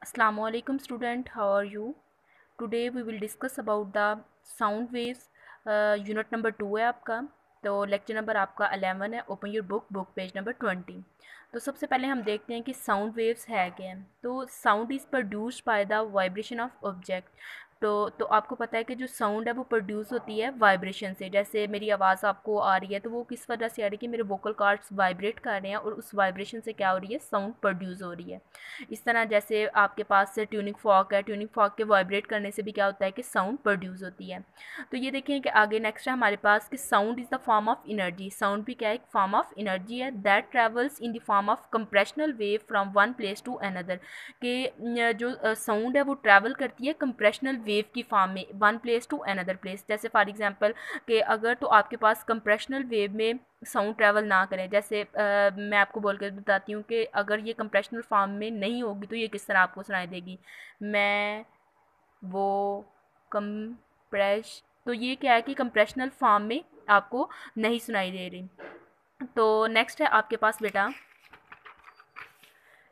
Assalamu alaikum student, how are you? Today we will discuss about the sound waves. Unit number 2 है आपका। तो lecture number आपका 11 है। Open your book page number 20। तो सबसे पहले हम देखते हैं कि साउंड वेव्स है क्या है। तो sound is produced by the vibration of object. तो आपको पता है कि जो साउंड है वो प्रोड्यूस होती है वाइब्रेशन से। जैसे मेरी आवाज़ आपको आ रही है तो वो किस वजह से आ रही है कि मेरे वोकल कॉर्ड्स वाइब्रेट कर रहे हैं और उस वाइब्रेशन से क्या हो रही है, साउंड प्रोड्यूस हो रही है। इस तरह जैसे आपके पास से ट्यूनिंग फॉक है, ट्यूनिंग फॉक के वाइब्रेट करने से भी क्या होता है कि साउंड प्रोड्यूस होती है। तो ये देखें कि आगे नेक्स्ट है हमारे पास कि sound is the form of energy. Sound भी क्या है, एक फॉर्म ऑफ एनर्जी है that travels in the form of compressional wave from one place to another. कि जो साउंड है वो ट्रैवल करती है कंप्रेशनल वेव की फॉर्म में one place to another place. जैसे फॉर एग्जांपल कि अगर तो आपके पास कंप्रेशनल वेव में साउंड ट्रैवल ना करें, जैसे मैं आपको बोल कर बताती हूँ कि अगर ये कंप्रेशनल फॉर्म में नहीं होगी तो ये किस तरह आपको सुनाई देगी, मैं वो कंप्रेश। तो ये क्या है कि कंप्रेशनल फॉर्म में आपको नहीं सुनाई दे रही। तो नेक्स्ट है आपके पास बेटा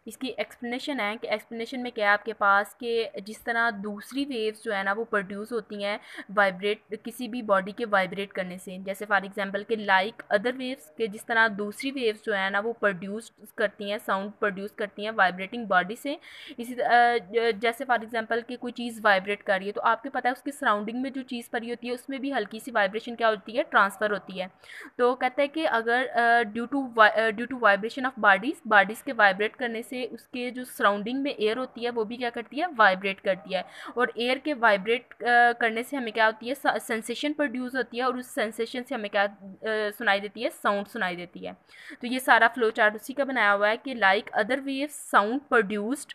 इसकी एक्सप्लेनेशन है कि एक्सप्लेनेशन में क्या है आपके पास कि जिस तरह दूसरी वेव्स जो है ना वो प्रोड्यूस होती हैं वाइब्रेट किसी भी बॉडी के वाइब्रेट करने से। जैसे फॉर एग्जांपल के लाइक अदर वेव्स के जिस तरह दूसरी वेव्स जो है ना वो प्रोड्यूस करती हैं, साउंड प्रोड्यूस करती हैं वाइब्रेटिंग बॉडी से। इसी जैसे फॉर एग्जांपल कि कोई चीज़ वाइब्रेट कर रही है तो आपको पता है उसकी सराउंडिंग में जो चीज़ पड़ी होती है उसमें भी हल्की सी वाइब्रेशन क्या होती है, ट्रांसफ़र होती है। तो कहते हैं कि अगर due to vibration of bodies के वाइब्रेट करने से उसके जो सराउंडिंग में एयर होती है वो भी क्या करती है, वाइब्रेट करती है। और एयर के वाइब्रेट करने से हमें क्या होती है, सेंसेशन प्रोड्यूस होती है और उस सेंसेशन से हमें क्या सुनाई देती है, साउंड सुनाई देती है। तो ये सारा फ्लो चार्ट उसी का बनाया हुआ है कि like other waves sound produced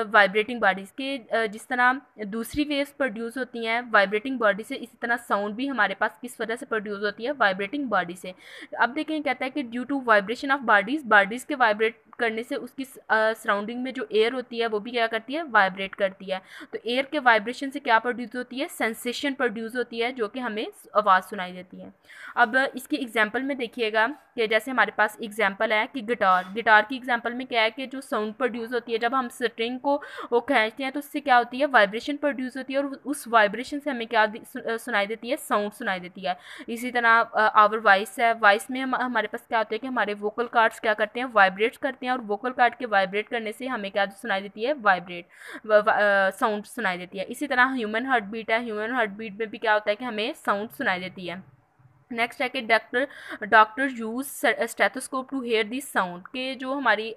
vibrating bodies के जिस तरह दूसरी वेव्स प्रोड्यूस होती हैं वाइब्रेटिंग बॉडी से, इसी तरह साउंड भी हमारे पास किस वजह से प्रोड्यूस होती है, वाइब्रेटिंग बॉडी से। अब देखें कहता है कि due to vibration of bodies के वाइब्रेट करने से उसकी सराउंडिंग में जो एयर होती है वो भी क्या करती है, वाइब्रेट करती है। तो एयर के वाइब्रेशन से क्या प्रोड्यूस होती है, सेंसेशन प्रोड्यूस होती है जो कि हमें आवाज़ सुनाई देती है। अब इसकी एग्जांपल में देखिएगा कि जैसे हमारे पास एग्जांपल है कि गिटार की एग्जांपल में क्या है कि जो साउंड प्रोड्यूस होती है जब हम स्ट्रिंग को वो खींचते हैं तो उससे क्या होती है, वाइब्रेशन प्रोड्यूस होती है और उस वाइब्रेशन से हमें क्या सुनाई देती है, साउंड सुनाई देती है। इसी तरह आवर वॉइस है, वॉइस में हमारे पास क्या होता है कि हमारे वोकल कार्ड्स क्या करते हैं, वाइब्रेट करते हैं और वोकल कार्ड के वाइब्रेट करने से हमें क्या सुनाई देती है, साउंड सुनाई देती है। इसी तरह ह्यूमन हार्ट बीट है, ह्यूमन हार्ट बीट में भी क्या होता है कि हमें साउंड सुनाई देती है। नेक्स्ट है कि doctor use stethoscope to hear this sound. के जो हमारी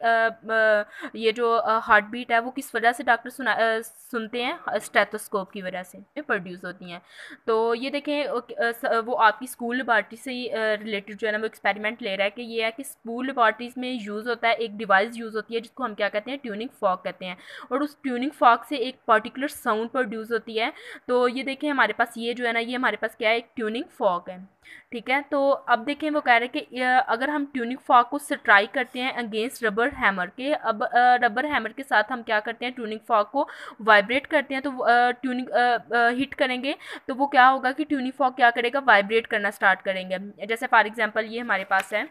ये जो हार्ट बीट है वो किस वजह से डॉक्टर सुनते हैं, स्टेथोस्कोप की वजह से प्रोड्यूस होती हैं। तो ये देखें वो आपकी स्कूल लेबॉर्ट्री से रिलेटेड जो है ना वो एक्सपेरिमेंट ले रहा है कि ये है कि स्कूल लेबॉर्ट्रीज में यूज़ होता है, एक डिवाइस यूज़ होती है जिसको हम क्या कहते हैं, ट्यूनिंग फॉक कहते हैं। और उस ट्यूनिंग फॉक से एक पर्टिकुलर साउंड प्रोड्यूस होती है। तो ये देखें हमारे पास ये जो है ना ये हमारे पास क्या है, एक ट्यूनिंग फॉक है। ठीक है, तो अब देखें वो कह रहे हैं कि अगर हम ट्यूनिंग फॉक को स्ट्राइक करते हैं अगेंस्ट रबर हैमर के, अब रबर हैमर के साथ हम क्या करते हैं, ट्यूनिंग फॉक को वाइब्रेट करते हैं। तो ट्यूनिंग हिट करेंगे तो वो क्या होगा कि ट्यूनिंग फॉक क्या करेगा, वाइब्रेट करना स्टार्ट करेंगे। जैसे फॉर एग्जांपल ये हमारे पास है,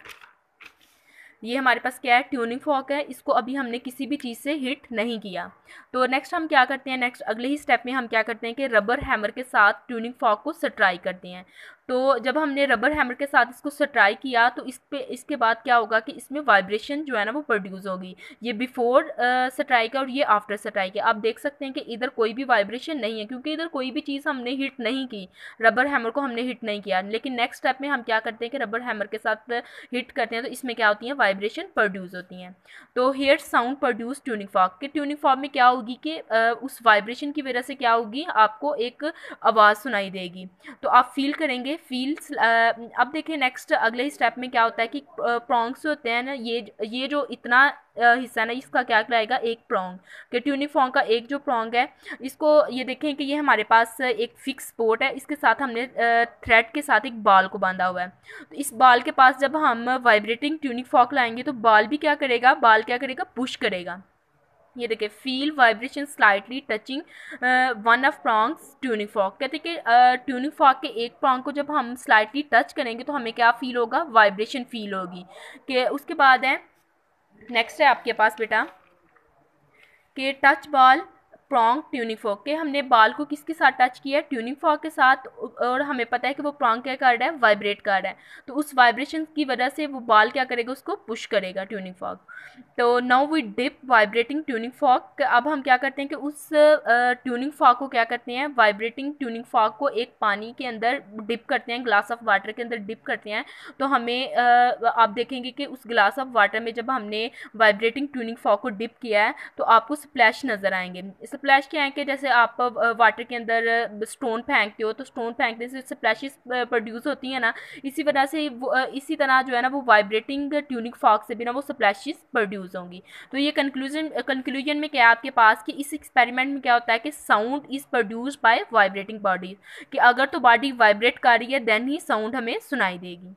ये हमारे पास क्या है, ट्यूनिंग फॉक है, इसको अभी हमने किसी भी चीज़ से हिट नहीं किया। तो नेक्स्ट हम क्या करते हैं, नेक्स्ट अगले ही स्टेप में हम क्या करते हैं कि रबर हैमर के साथ ट्यूनिंग फॉक को स्ट्राइक करते हैं। तो जब हमने रबर हैमर के साथ इसको स्ट्राइक किया तो इसके बाद क्या होगा कि इसमें वाइब्रेशन जो है ना वो प्रोड्यूस होगी। ये बिफोर स्ट्राइक है और ये आफ्टर स्ट्राइक है। आप देख सकते हैं कि इधर कोई भी वाइब्रेशन नहीं है क्योंकि इधर कोई भी चीज़ हमने हिट नहीं की, रबर हैमर को हमने हिट नहीं किया। लेकिन नेक्स्ट स्टेप में हम क्या करते हैं कि रबर हैमर के साथ हिट करते हैं तो इसमें क्या होती है, वाइब्रेशन प्रोड्यूस होती हैं। तो here sound produce tuning fork के, ट्यूनिंग फॉक में क्या होगी कि उस वाइब्रेशन की वजह से क्या होगी, आपको एक आवाज़ सुनाई देगी। तो आप फील करेंगे, फील्स। अब देखिए नेक्स्ट अगले ही स्टेप में क्या होता है कि प्रॉन्ग्स होते हैं ना, ये जो इतना हिस्सा ना इसका क्या कहलाएगा, एक प्रॉन्ग। कि ट्यूनिंग फॉक का एक जो प्रॉन्ग है इसको ये देखें कि ये हमारे पास एक फिक्स स्पॉट है, इसके साथ हमने थ्रेड के साथ एक बाल को बांधा हुआ है। तो इस बाल के पास जब हम वाइब्रेटिंग ट्यूनिंग फॉक लाएंगे तो बाल भी क्या करेगा, बाल क्या करेगा, पुश करेगा। ये देखिए feel vibration slightly touching one of prongs tuning fork. कहते हैं कि ट्यूनिंग फॉक के एक प्रॉन्ग को जब हम स्लाइटली टच करेंगे तो हमें क्या फील होगा, वाइब्रेशन फील होगी। कि उसके बाद है नेक्स्ट है आपके पास बेटा कि touch ball prong tuning fork, के हमने बाल को किसके साथ टच किया है, ट्यूनिंग फॉर्क के साथ, और हमें पता है कि वो प्रॉन्ग क्या कर रहा है, वाइब्रेट कर रहा है। तो उस वाइब्रेशन की वजह से वो बाल क्या करेगा, उसको पुश करेगा ट्यूनिंग फॉर्क। तो now we dip vibrating tuning fork, अब हम क्या करते हैं कि उस ट्यूनिंग फॉर्क को क्या करते हैं, वाइब्रेटिंग ट्यूनिंग फॉर्क को एक पानी के अंदर डिप करते हैं, ग्लास ऑफ वाटर के अंदर डिप करते हैं। तो हमें आप देखेंगे कि उस ग्लास ऑफ वाटर में जब हमने वाइब्रेटिंग ट्यूनिंग फॉर्क को डिप किया है तो आपको स्प्लैश नज़र आएंगे। स्प्लैश क्या है कि जैसे आप वाटर के अंदर स्टोन फेंकते हो तो स्टोन फेंकने से स्प्लैशेस प्रोड्यूस होती है ना, इसी वजह से इसी तरह जो है ना वो वाइब्रेटिंग ट्यूनिंग फॉर्क से भी ना वो स्प्लैशेस प्रोड्यूस होंगी। तो ये कंक्लूजन में क्या है आपके पास कि इस एक्सपेरिमेंट में क्या होता है कि sound is produced by vibrating bodies, कि अगर तो बॉडी वाइब्रेट कर रही है देन ही साउंड हमें सुनाई देगी।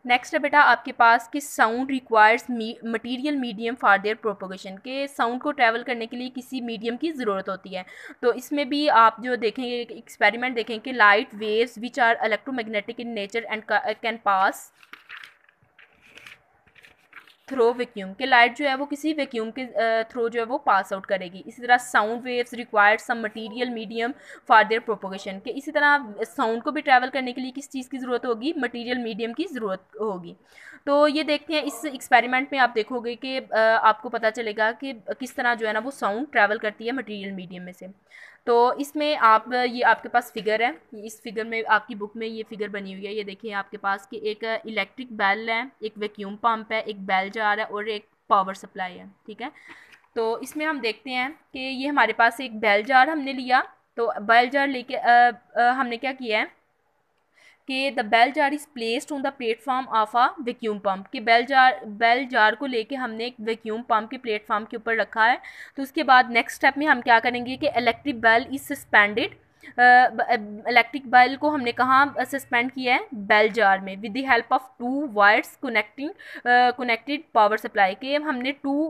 नेक्स्ट है बेटा आपके पास कि sound requires material medium for their propagation, के साउंड को ट्रैवल करने के लिए किसी मीडियम की ज़रूरत होती है। तो इसमें भी आप जो देखेंगे एक्सपेरिमेंट देखेंगे कि light waves which are electromagnetic in nature and can pass through vacuum, के लाइट जो है वो किसी वैक्यूम के थ्रो जो है वो पास आउट करेगी। इसी तरह sound waves required some material medium for their propagation, के इसी तरह साउंड को भी ट्रैवल करने के लिए किस चीज़ की ज़रूरत होगी, मटेरियल मीडियम की ज़रूरत होगी। तो ये देखते हैं इस एक्सपेरिमेंट में आप देखोगे कि आपको पता चलेगा कि किस तरह जो है ना वो साउंड ट्रैवल करती है मटेरियल मीडियम में से। तो इसमें आप ये आपके पास फिगर है, इस फिगर में आपकी बुक में ये फिगर बनी हुई है, ये देखिए आपके पास कि एक इलेक्ट्रिक बेल है, एक वैक्यूम पंप है, एक बेल जार है और एक पावर सप्लाई है, ठीक है। तो इसमें हम देखते हैं कि ये हमारे पास एक बेल जार हमने लिया, तो बेल जार लेके हमने क्या किया है कि the bell jar is placed on the platform of a vacuum pump, कि बेल जार को लेके हमने एक वैक्यूम पंप के प्लेटफॉर्म के ऊपर रखा है। तो उसके बाद नेक्स्ट स्टेप में हम क्या करेंगे कि electric bell is suspended, electric bell को हमने कहाँ सस्पेंड किया है, बेल जार में, with the help of two wires connected power supply, के हमने टू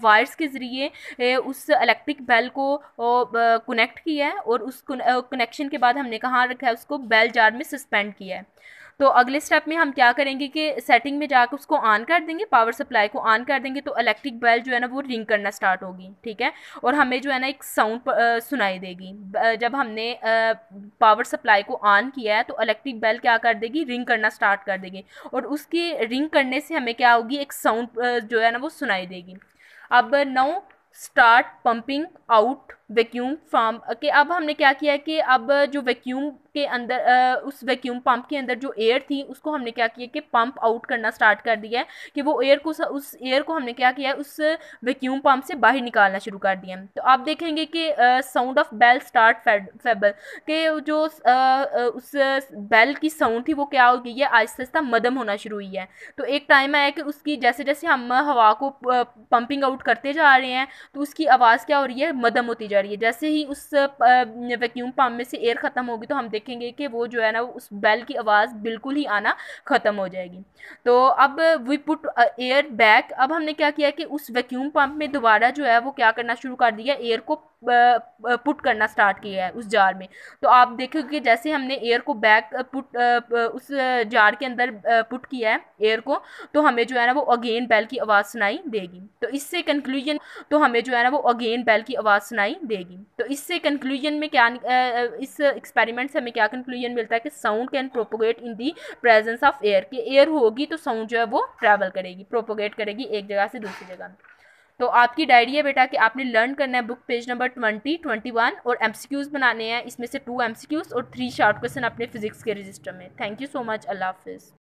वायर्स के ज़रिए उस इलेक्ट्रिक बेल को कनेक्ट किया है और उस कनेक्शन के बाद हमने कहाँ रखा है, उसको बेल जार में सस्पेंड किया है। तो अगले स्टेप में हम क्या करेंगे कि सेटिंग में जाकर उसको ऑन कर देंगे, पावर सप्लाई को ऑन कर देंगे, तो इलेक्ट्रिक बेल जो है ना वो रिंग करना स्टार्ट होगी, ठीक है। और हमें जो है ना एक साउंड सुनाई देगी। जब हमने पावर सप्लाई को ऑन किया है तो इलेक्ट्रिक बेल क्या कर देगी, रिंग करना स्टार्ट कर देगी, और उसकी रिंग करने से हमें क्या होगी, एक साउंड जो है ना वो सुनाई देगी। अब now start pumping out vacuum from, के अब हमने क्या किया है कि अब जो वैक्यूम के अंदर उस वैक्यूम पंप के अंदर जो एयर थी उसको हमने क्या किया कि पंप आउट करना स्टार्ट कर दिया है, कि वो एयर को उस एयर को हमने क्या किया है, उस वैक्यूम पंप से बाहर निकालना शुरू कर दिया। तो आप देखेंगे कि sound of bell start feeble, के जो उस बेल की साउंड थी वो क्या हो गई है, आहिस्ता आहिस्ता मदम होना शुरू हुई है। तो एक टाइम आया कि उसकी जैसे जैसे हम हवा को पंपिंग आउट करते जा रहे हैं तो उसकी आवाज़ क्या हो रही है, मदम होती जा रही है। जैसे ही उस वैक्यूम पंप में से एयर ख़त्म होगी तो हम देखेंगे कि वो जो है ना उस बेल की आवाज़ बिल्कुल ही आना ख़त्म हो जाएगी। तो अब वी पुट एयर बैक, अब हमने क्या किया कि उस वैक्यूम पंप में दोबारा जो है वो क्या करना शुरू कर दिया, एयर को पुट करना स्टार्ट किया है उस जार में। तो आप देखोगे जैसे हमने एयर को बैक पुट उस जार के अंदर पुट किया है एयर को, तो हमें जो है ना वो अगेन बेल की आवाज़ सुनाई देगी। तो इससे कंक्लूजन, तो हमें जो है ना वो अगेन बेल की आवाज़ सुनाई देगी। तो इससे कंक्लूजन में क्या इस एक्सपेरिमेंट से हमें क्या कंक्लूजन मिलता है कि sound can propagate in the presence of air, कि एयर होगी तो साउंड जो है वो ट्रैवल करेगी, प्रोपोगेट करेगी एक जगह से दूसरी जगह। तो आपकी डायरी है बेटा कि आपने लर्न करना है बुक पेज नंबर 20, 21 और एमसीक्यूज़ बनाने हैं, इसमें से 2 एमसीक्यूज़ और 3 शॉर्ट क्वेश्चन अपने फिजिक्स के रजिस्टर में। थैंक यू सो मच, अल्लाह हाफिज़।